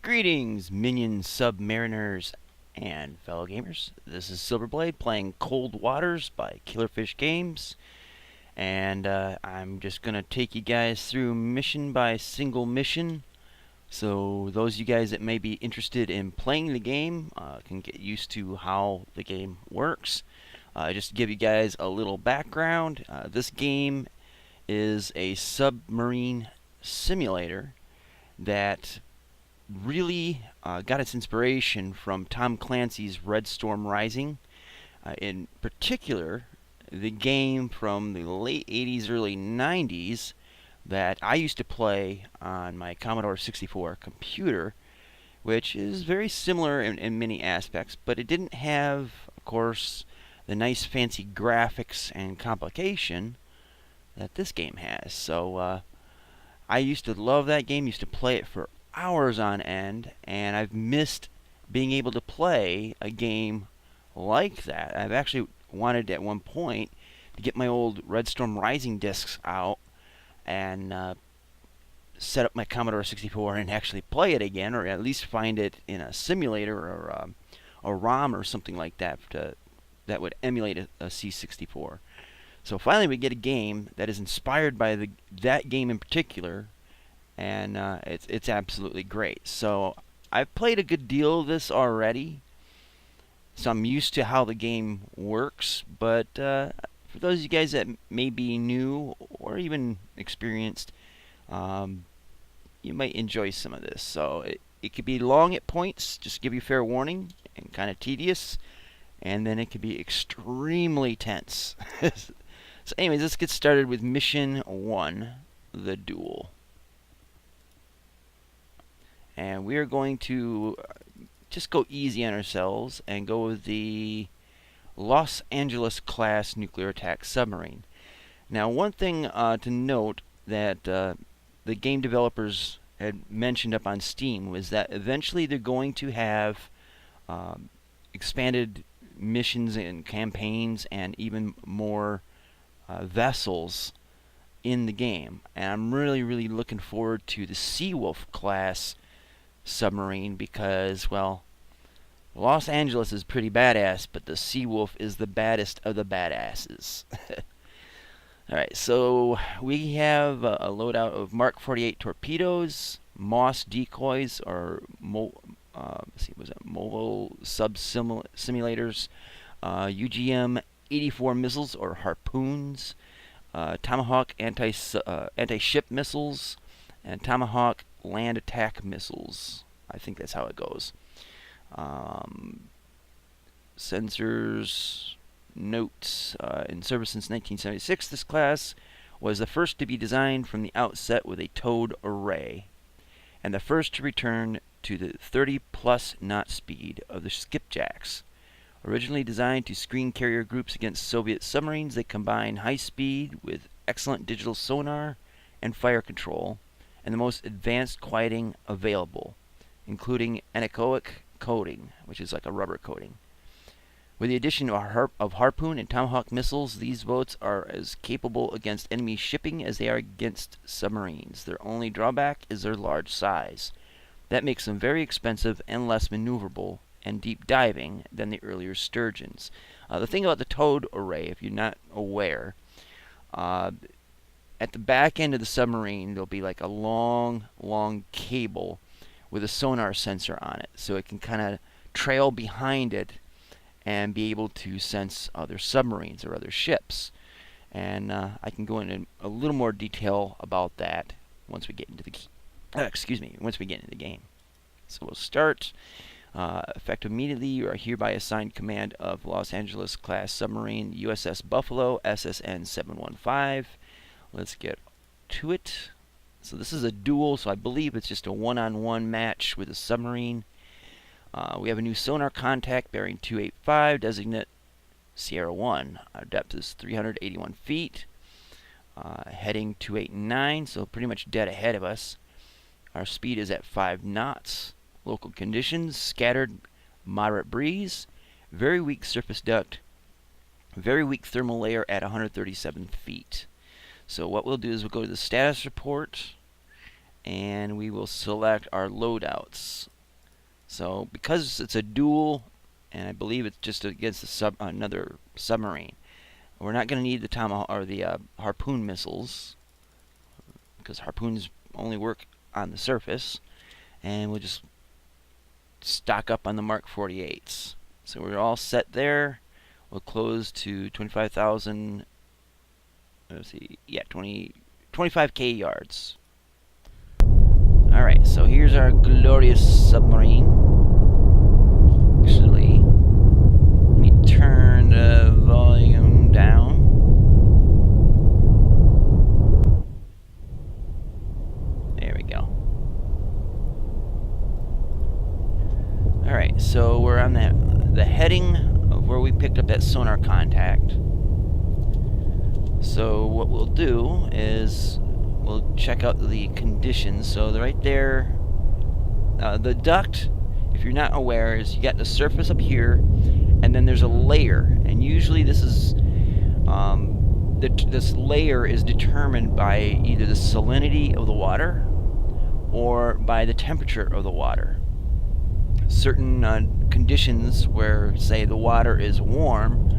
Greetings, minions, submariners, and fellow gamers. This is Silverblade playing Cold Waters by Killerfish Games, and I'm just gonna take you guys through mission by single mission. So those of you guys that may be interested in playing the game can get used to how the game works. Just to give you guys a little background, this game is a submarine simulator that really got its inspiration from Tom Clancy's Red Storm Rising. In particular, the game from the late 80s, early 90s that I used to play on my Commodore 64 computer, which is very similar in many aspects, but it didn't have, of course, the nice fancy graphics and complication that this game has. So I used to love that game, used to play it for hours on end, and I've missed being able to play a game like that. I've actually wanted at one point to get my old Red Storm Rising discs out and set up my Commodore 64 and actually play it again, or at least find it in a simulator or a ROM or something like that that would emulate a C64. So finally we get a game that is inspired by that game in particular, and it's absolutely great. So I've played a good deal of this already, so I'm used to how the game works, but for those of you guys that may be new or even experienced, you might enjoy some of this. So it could be long at points, just give you fair warning, and kind of tedious, and then it could be extremely tense. So anyways, let's get started with Mission 1, the Duel. And we're going to just go easy on ourselves and go with the Los Angeles class nuclear attack submarine. Now, one thing to note that the game developers had mentioned up on Steam was that eventually they're going to have expanded missions and campaigns and even more vessels in the game. And I'm really looking forward to the Seawolf class submarine because, well, Los Angeles is pretty badass, but the Seawolf is the baddest of the badasses. Alright, so we have a loadout of Mark 48 torpedoes, Moss decoys, or mobile sub simulators, UGM 84 missiles or harpoons, Tomahawk anti-ship missiles, and Tomahawk land attack missiles. I think that's how it goes. Sensors, notes. In service since 1976, this class was the first to be designed from the outset with a towed array, and the first to return to the 30-plus knot speed of the skipjacks. Originally designed to screen carrier groups against Soviet submarines, they combine high speed with excellent digital sonar and fire control, and the most advanced quieting available, including anechoic coating, which is like a rubber coating. With the addition of Harpoon and Tomahawk missiles, these boats are as capable against enemy shipping as they are against submarines. Their only drawback is their large size. That makes them very expensive and less maneuverable and deep diving than the earlier Sturgeons. The thing about the towed array, if you're not aware, at the back end of the submarine there'll be like a long cable with a sonar sensor on it, so it can kind of trail behind it and be able to sense other submarines or other ships. And I can go into a little more detail about that once we get into the once we get into the game. So we'll start. Effective immediately, you are hereby assigned command of Los Angeles class submarine USS Buffalo SSN 715. Let's get to it. So this is a duel, so I believe it's just a one-on-one match with a submarine. We have a new sonar contact bearing 285, designate Sierra 1. Our depth is 381 feet. Heading 289, so pretty much dead ahead of us. Our speed is at 5 knots. Local conditions: scattered moderate breeze, very weak surface duct, very weak thermal layer at 137 feet. So what we'll do is we'll go to the status report and we will select our loadouts. So because it's a duel, and I believe it's just against another submarine, we're not going to need the tomahawk or the harpoon missiles, because harpoons only work on the surface, and we'll just stock up on the Mark 48s. So we're all set there. We'll close to 25,000. Let's see, yeah, 25K yards. All right, so here's our glorious submarine. Actually, let me turn the volume down. There we go. All right, so we're on the heading of where we picked up that sonar contact. So what we'll do is we'll check out the conditions. So right there, the duct, if you're not aware, is you got the surface up here, and then there's a layer, and usually this is this layer is determined by either the salinity of the water or by the temperature of the water. Certain conditions where, say, the water is warm,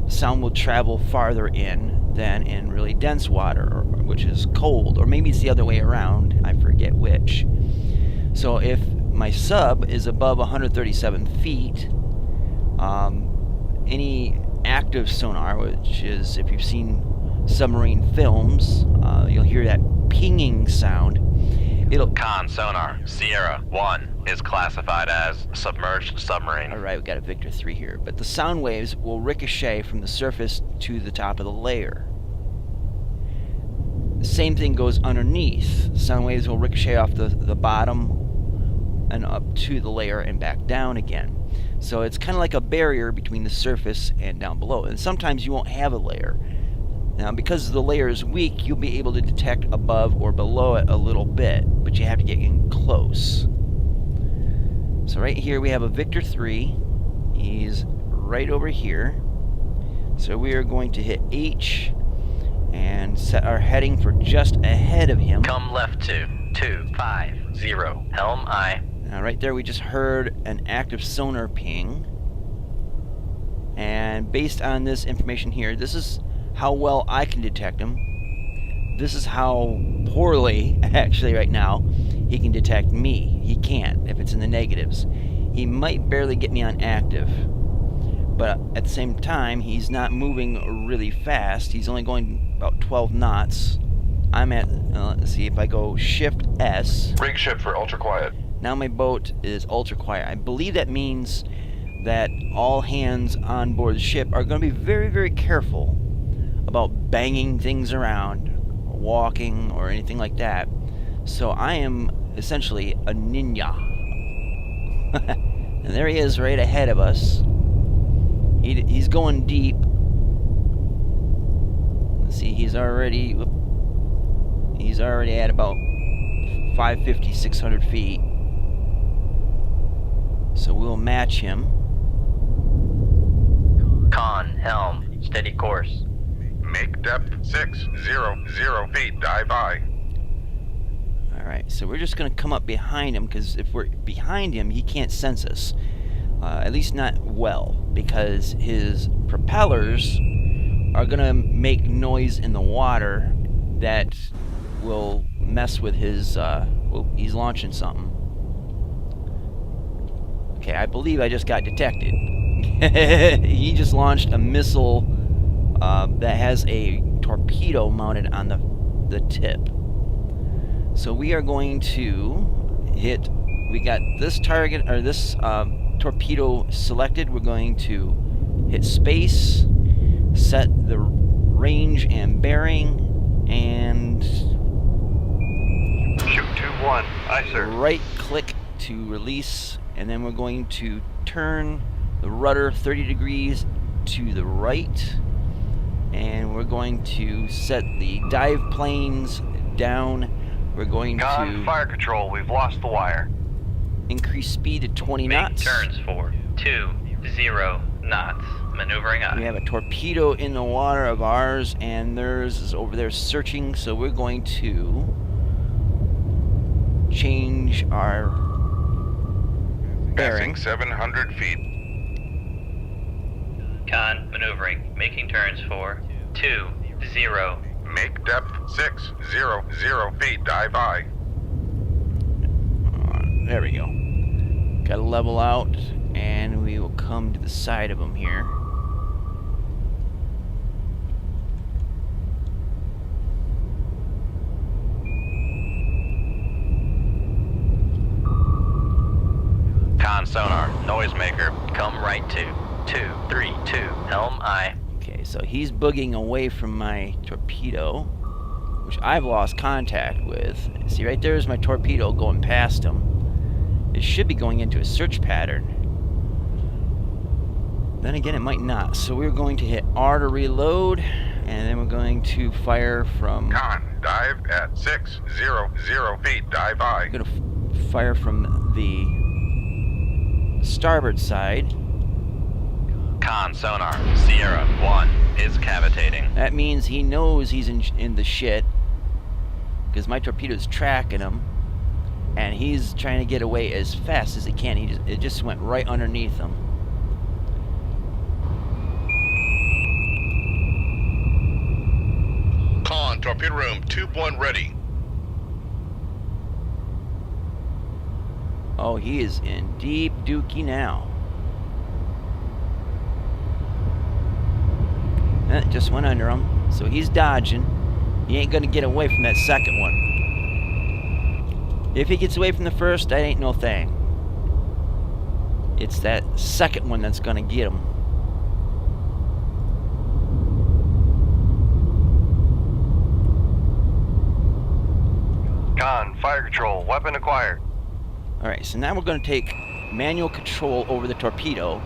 sound will travel farther in than in really dense water, which is cold, or maybe it's the other way around, I forget which. So if my sub is above 137 feet, any active sonar, which is, if you've seen submarine films, you'll hear that pinging sound. Con sonar Sierra 1 is classified as submerged submarine. Alright, we got a Victor 3 here. But the sound waves will ricochet from the surface to the top of the layer. The same thing goes underneath. Sound waves will ricochet off the bottom and up to the layer and back down again. So it's kind of like a barrier between the surface and down below. And sometimes you won't have a layer. Now, because the layer is weak, you'll be able to detect above or below it a little bit, but you have to get in close. So right here we have a Victor 3. He's right over here. So we are going to hit H and set our heading for just ahead of him. Come left to 250, helm I. Now right there we just heard an active sonar ping. And based on this information here, this is how well I can detect him. This is how poorly, actually right now, he can detect me. He can't, if it's in the negatives. He might barely get me on active. But at the same time, he's not moving really fast. He's only going about 12 knots. I'm at, let's see, if I go Shift S. Rig ship for ultra quiet. Now my boat is ultra quiet. I believe that means that all hands on board the ship are going to be very, very careful about banging things around, or walking, or anything like that. So I am essentially a ninja. And there he is right ahead of us. He's going deep. Let's see, he's already at about 550, 600 feet. So we'll match him. Con, helm, steady course. Make depth 600 feet, dive by. Alright, so we're just going to come up behind him, because if we're behind him, he can't sense us. At least not well, because his propellers are going to make noise in the water that will mess with his, well, he's launching something. Okay, I believe I just got detected. He just launched a missile that has a torpedo mounted on the tip. So we are going to hit, we got this target, or this torpedo selected. We're going to hit space, set the range and bearing, and Shoot 2-1, aye sir. right click to release, and then we're going to turn the rudder 30 degrees to the right, and we're going to set the dive planes down. We're going to fire control, we've lost the wire. increase speed to 20 knots. Turns for 20 knots. Maneuvering on. We have a torpedo in the water of ours, and theirs is over there searching, so we're going to change our bearing. Passing 700 feet. Con, maneuvering, making turns for 2-0. Make depth 600 feet. Dive I. There we go. Gotta level out, and we will come to the side of them here. Con sonar, noisemaker, come right to 232, helm I. Okay, so he's boogieing away from my torpedo, which I've lost contact with. See, right there is my torpedo going past him. It should be going into a search pattern. Then again, it might not. So we're going to hit R to reload, and then we're going to fire from... Con, dive at 600 feet. Dive I. I'm going to fire from the starboard side. Con sonar, Sierra 1 is cavitating. That means he knows he's in the shit, because my torpedo's tracking him, and he's trying to get away as fast as he can. It just went right underneath him. Con, torpedo room, tube 1 ready. Oh, he is in deep dookie now. It just went under him, so he's dodging. He ain't gonna get away from that second one. If he gets away from the first, that ain't no thing. It's that second one that's gonna get him. Con, fire control, weapon acquired. Alright, so now we're gonna take manual control over the torpedo,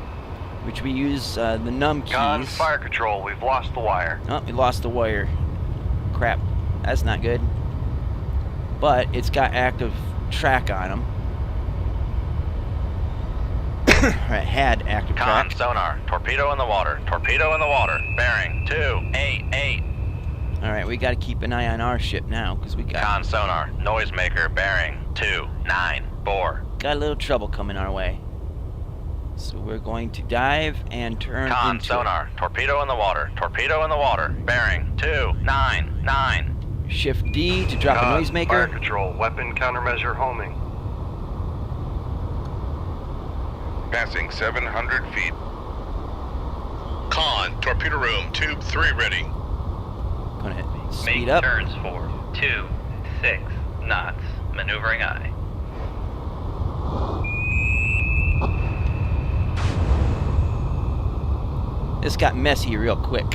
which we use the num keys. Con, fire control, we've lost the wire. Oh, we lost the wire. Crap, that's not good. But it's got active track on him. Right, had active Con track. sonar, torpedo in the water, bearing 288. Alright, we gotta keep an eye on our ship now, because we Con sonar, noisemaker, bearing 294. got a little trouble coming our way. So we're going to dive and turn Con into sonar, torpedo in the water, bearing 299. Shift D to drop a Fire noisemaker. control, weapon countermeasure homing. Passing 700 feet. Con, torpedo room, tube 3 ready. Gonna speed Make up. turns for 26 knots. Maneuvering I. This got messy real quick.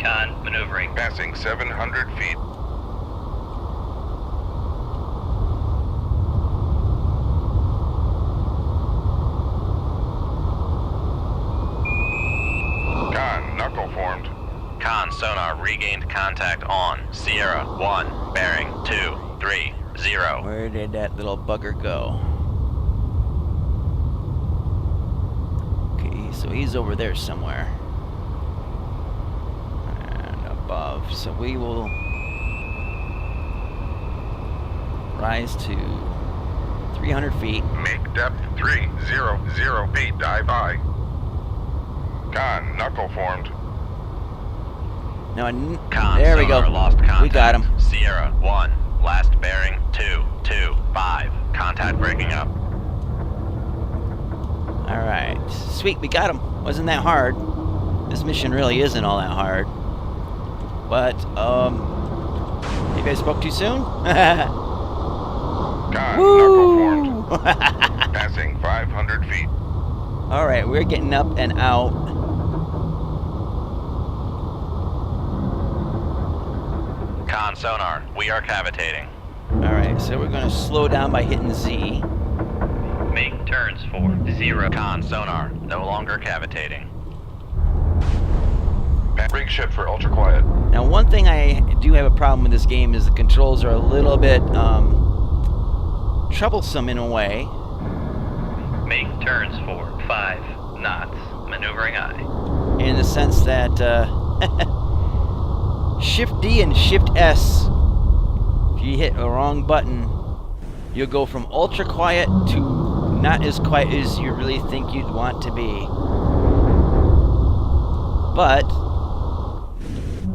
Con, maneuvering. Passing 700 feet. Con, knuckle formed. Con sonar, regained contact on Sierra 1, bearing 230. Where did that little bugger go? Okay, so he's over there somewhere. And above. So we will rise to 300 feet. Make depth 300 feet. Dive I. Con, knuckle formed. Now, Con there we go. sonar, lost contact. We got him. Sierra 1, last bearing 225. Contact breaking up. Alright. Sweet, we got him. Wasn't that hard. This mission really isn't all that hard. But, maybe I spoke too soon? Con, knuckle Woo! formed. Passing 500 feet. Alright, we're getting up and out. Con sonar, we are cavitating. Alright, so we're going to slow down by hitting Z. Make turns for 0. Con sonar, no longer cavitating. Rig ship for ultra quiet. Now, one thing I do have a problem with this game is the controls are a little bit troublesome in a way. Make turns for 5 knots. Maneuvering I. In the sense that Shift D and Shift S, if you hit the wrong button, you'll go from ultra quiet to not as quiet as you really think you'd want to be. But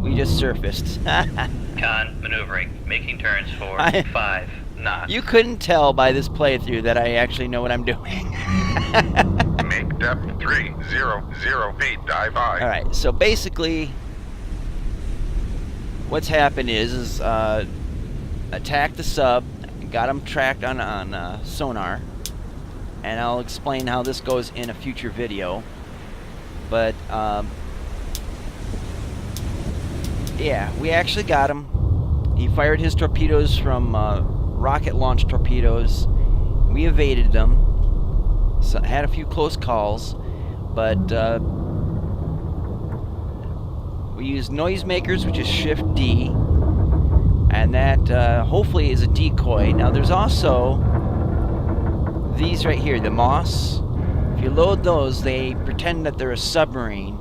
we just surfaced. Con, maneuvering, making turns for 5 knots. You couldn't tell by this playthrough that I actually know what I'm doing. Make depth 300 feet, dive by. Alright, so basically, what's happened is attack the sub, got them tracked on sonar, and I'll explain how this goes in a future video. But, yeah, we actually got him. He fired his torpedoes from rocket launch torpedoes. We evaded them. So had a few close calls, but we used noisemakers, which is Shift D, and that hopefully is a decoy. Now there's also these right here, the Moss. If you load those, they pretend that they're a submarine,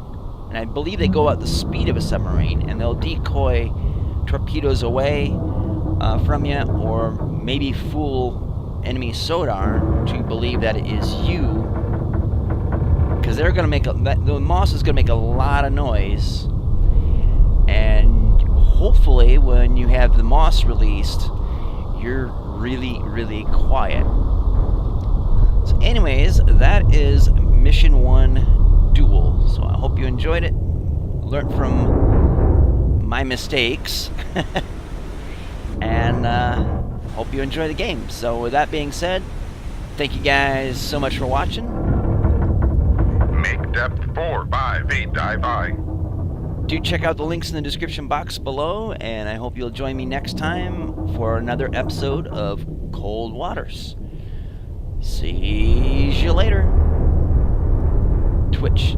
and I believe they go at the speed of a submarine, and they'll decoy torpedoes away from you, or maybe fool enemy sonar to believe that it is you, because they're going to make the Moss is going to make a lot of noise, and hopefully when you have the Moss released, you're really quiet. So anyways, that is mission 1, Duel. So I hope you enjoyed it, learned from my mistakes, and hope you enjoy the game. So with that being said, thank you guys so much for watching. Make depth 5 feet, dive by. Do check out the links in the description box below, and I hope you'll join me next time for another episode of Cold Waters. See you later. Twitch.